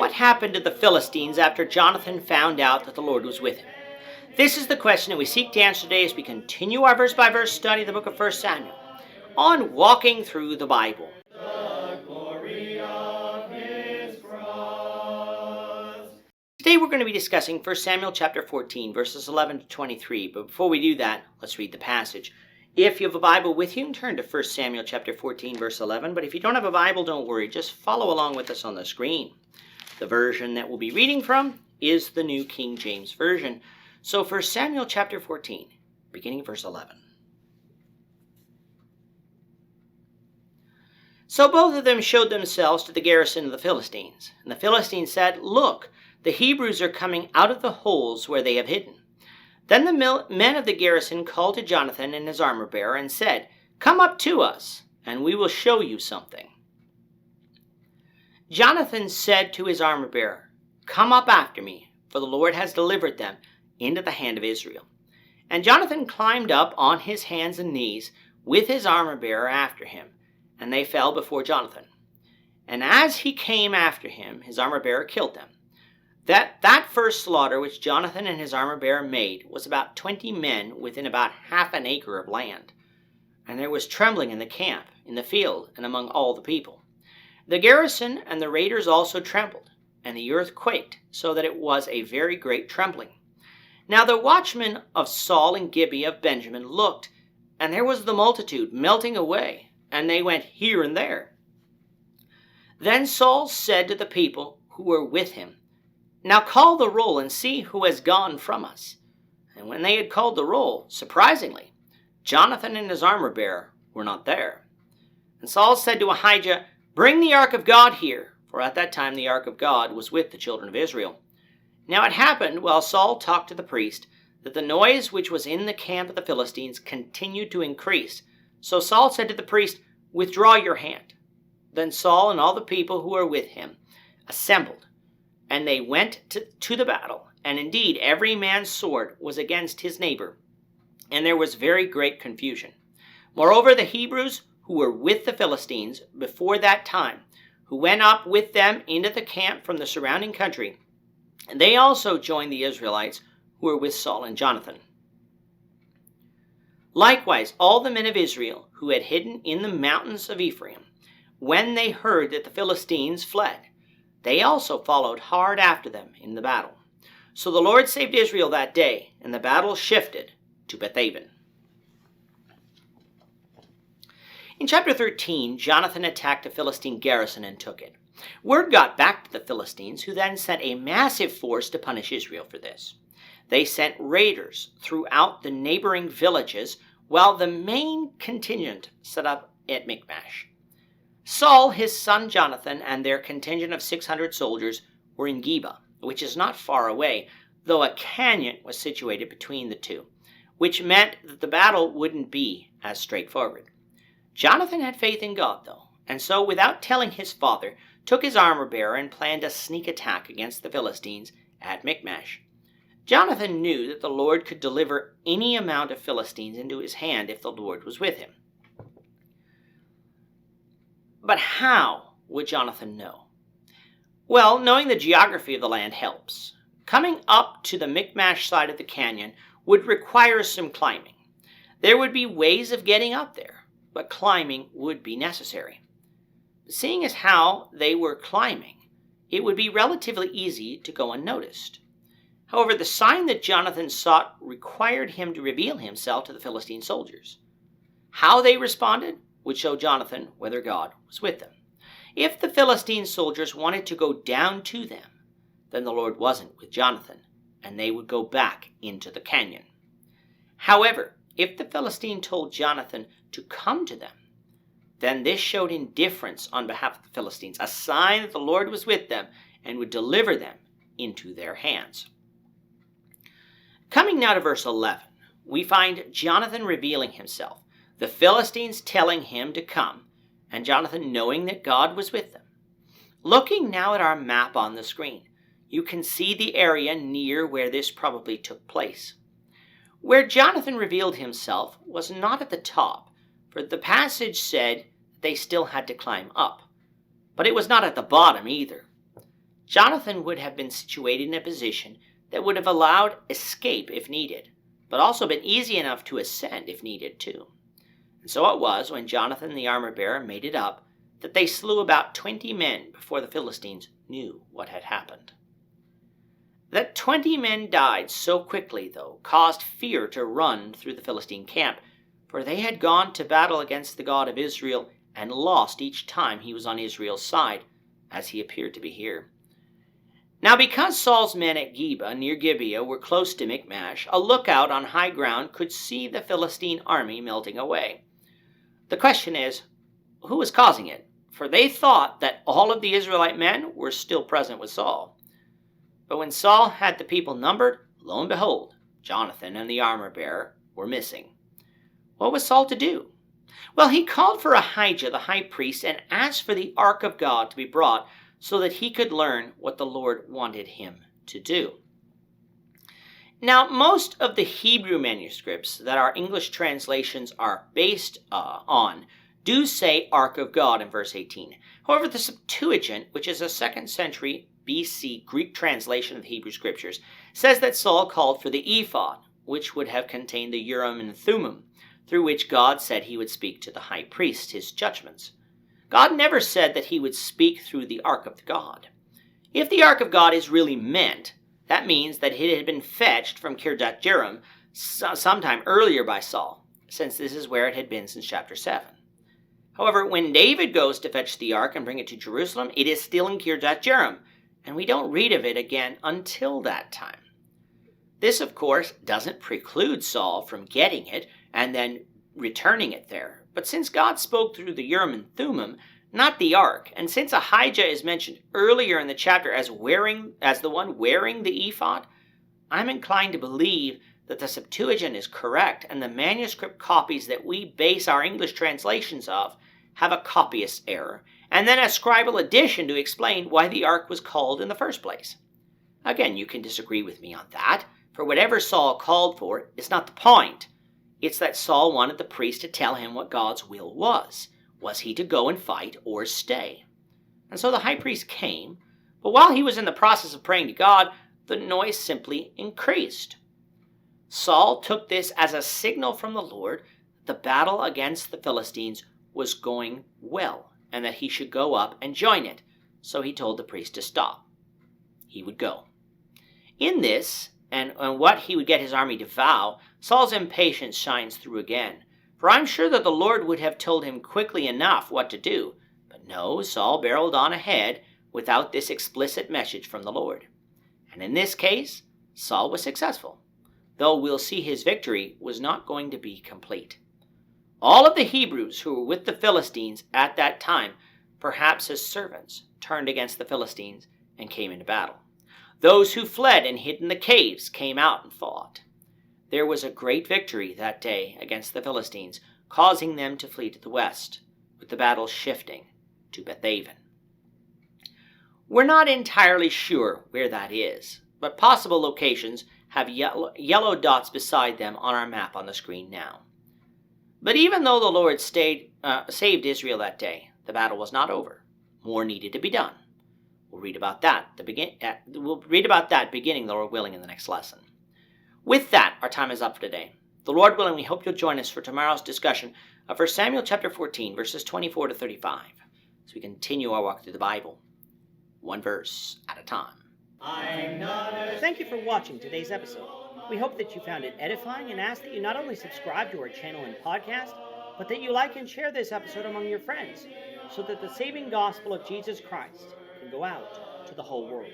What happened to the Philistines after Jonathan found out that the Lord was with him? This is the question that we seek to answer today as we continue our verse-by-verse study of the book of 1 Samuel on walking through the Bible. The glory of his cross. Today we're going to be discussing 1 Samuel chapter 14, verses 11 to 23. But before we do that, let's read the passage. If you have a Bible with you, turn to 1 Samuel chapter 14, verse 11. But if you don't have a Bible, don't worry. Just follow along with us on the screen. The version that we'll be reading from is the New King James Version. So 1 Samuel chapter 14, beginning verse 11. So both of them showed themselves to the garrison of the Philistines. And the Philistines said, "Look, the Hebrews are coming out of the holes where they have hidden." Then the men of the garrison called to Jonathan and his armor-bearer and said, "Come up to us, and we will show you something." Jonathan said to his armor-bearer, "Come up after me, for the Lord has delivered them into the hand of Israel." And Jonathan climbed up on his hands and knees with his armor-bearer after him, and they fell before Jonathan. And as he came after him, his armor-bearer killed them. That first slaughter which Jonathan and his armor-bearer made was about 20 men within about half an acre of land. And there was trembling in the camp, in the field, and among all the people. The garrison and the raiders also trembled, and the earth quaked, so that it was a very great trembling. Now the watchmen of Saul and Gibeah of Benjamin looked, and there was the multitude melting away, and they went here and there. Then Saul said to the people who were with him, "Now call the roll and see who has gone from us." And when they had called the roll, surprisingly, Jonathan and his armor-bearer were not there. And Saul said to Ahijah, "Bring the ark of God here," for at that time the ark of God was with the children of Israel. Now it happened, while Saul talked to the priest, that the noise which was in the camp of the Philistines continued to increase. So Saul said to the priest, "Withdraw your hand." Then Saul and all the people who were with him assembled, and they went to the battle. And indeed every man's sword was against his neighbor, and there was very great confusion. Moreover, the Hebrews who were with the Philistines before that time, who went up with them into the camp from the surrounding country, and they also joined the Israelites who were with Saul and Jonathan. Likewise, all the men of Israel who had hidden in the mountains of Ephraim, when they heard that the Philistines fled, they also followed hard after them in the battle. So the Lord saved Israel that day, and the battle shifted to Bethaven. In chapter 13, Jonathan attacked a Philistine garrison and took it. Word got back to the Philistines, who then sent a massive force to punish Israel for this. They sent raiders throughout the neighboring villages, while the main contingent set up at Michmash. Saul, his son Jonathan, and their contingent of 600 soldiers were in Geba, which is not far away, though a canyon was situated between the two, which meant that the battle wouldn't be as straightforward. Jonathan had faith in God, though, and so without telling his father, took his armor-bearer and planned a sneak attack against the Philistines at Michmash. Jonathan knew that the Lord could deliver any amount of Philistines into his hand if the Lord was with him. But how would Jonathan know? Well, knowing the geography of the land helps. Coming up to the Michmash side of the canyon would require some climbing. There would be ways of getting up there, but climbing would be necessary. Seeing as how they were climbing, it would be relatively easy to go unnoticed. However, the sign that Jonathan sought required him to reveal himself to the Philistine soldiers. How they responded would show Jonathan whether God was with them. If the Philistine soldiers wanted to go down to them, then the Lord wasn't with Jonathan, and they would go back into the canyon. However, if the Philistine told Jonathan to come to them, then this showed indifference on behalf of the Philistines, a sign that the Lord was with them and would deliver them into their hands. Coming now to verse 11, we find Jonathan revealing himself, the Philistines telling him to come, and Jonathan knowing that God was with them. Looking now at our map on the screen, you can see the area near where this probably took place. Where Jonathan revealed himself was not at the top, for the passage said they still had to climb up. But it was not at the bottom either. Jonathan would have been situated in a position that would have allowed escape if needed, but also been easy enough to ascend if needed too. And so it was, when Jonathan the armor-bearer made it up, that they slew about 20 men before the Philistines knew what had happened. That 20 men died so quickly, though, caused fear to run through the Philistine camp, for they had gone to battle against the God of Israel and lost each time he was on Israel's side, as he appeared to be here. Now because Saul's men at Geba, near Gibeah, were close to Michmash, a lookout on high ground could see the Philistine army melting away. The question is, who was causing it? For they thought that all of the Israelite men were still present with Saul. But when Saul had the people numbered, lo and behold, Jonathan and the armor-bearer were missing. What was Saul to do? Well, he called for Ahijah the high priest and asked for the ark of God to be brought so that he could learn what the Lord wanted him to do. Now, most of the Hebrew manuscripts that our English translations are based on do say Ark of God in verse 18. However, the Septuagint, which is a 2nd century BC Greek translation of the Hebrew Scriptures, says that Saul called for the ephod, which would have contained the Urim and Thummim, through which God said he would speak to the high priest his judgments. God never said that he would speak through the Ark of God. If the Ark of God is really meant, that means that it had been fetched from Kirjath-jearim sometime earlier by Saul, since this is where it had been since chapter 7. However, when David goes to fetch the ark and bring it to Jerusalem, it is still in Kirjath-jearim, and we don't read of it again until that time. This, of course, doesn't preclude Saul from getting it and then returning it there. But since God spoke through the Urim and Thummim, not the ark, and since Ahijah is mentioned earlier in the chapter as the one wearing the ephod, I'm inclined to believe that the Septuagint is correct, and the manuscript copies that we base our English translations of have a copyist error, and then a scribal addition to explain why the ark was called in the first place. Again, you can disagree with me on that, for whatever Saul called for is not the point. It's that Saul wanted the priest to tell him what God's will was. Was he to go and fight or stay? And so the high priest came, but while he was in the process of praying to God, the noise simply increased. Saul took this as a signal from the Lord that the battle against the Philistines was going well, and that he should go up and join it. So he told the priest to stop. He would go. In this, and what he would get his army to vow, Saul's impatience shines through again. For I'm sure that the Lord would have told him quickly enough what to do. But no, Saul barreled on ahead without this explicit message from the Lord. And in this case, Saul was successful, though we'll see his victory was not going to be complete. All of the Hebrews who were with the Philistines at that time, perhaps as servants, turned against the Philistines and came into battle. Those who fled and hid in the caves came out and fought. There was a great victory that day against the Philistines, causing them to flee to the west, with the battle shifting to Bethaven. We're not entirely sure where that is, but possible locations have yellow dots beside them on our map on the screen now. But even though the Lord saved Israel that day, the battle was not over. More needed to be done. We'll read about that beginning, the Lord willing, in the next lesson. With that, our time is up for today. The Lord willing, we hope you'll join us for tomorrow's discussion of 1 Samuel chapter 14, verses 24 to 35, as we continue our walk through the Bible, one verse at a time. Thank you for watching today's episode. We hope that you found it edifying and ask that you not only subscribe to our channel and podcast, but that you like and share this episode among your friends, so that the saving gospel of Jesus Christ can go out to the whole world.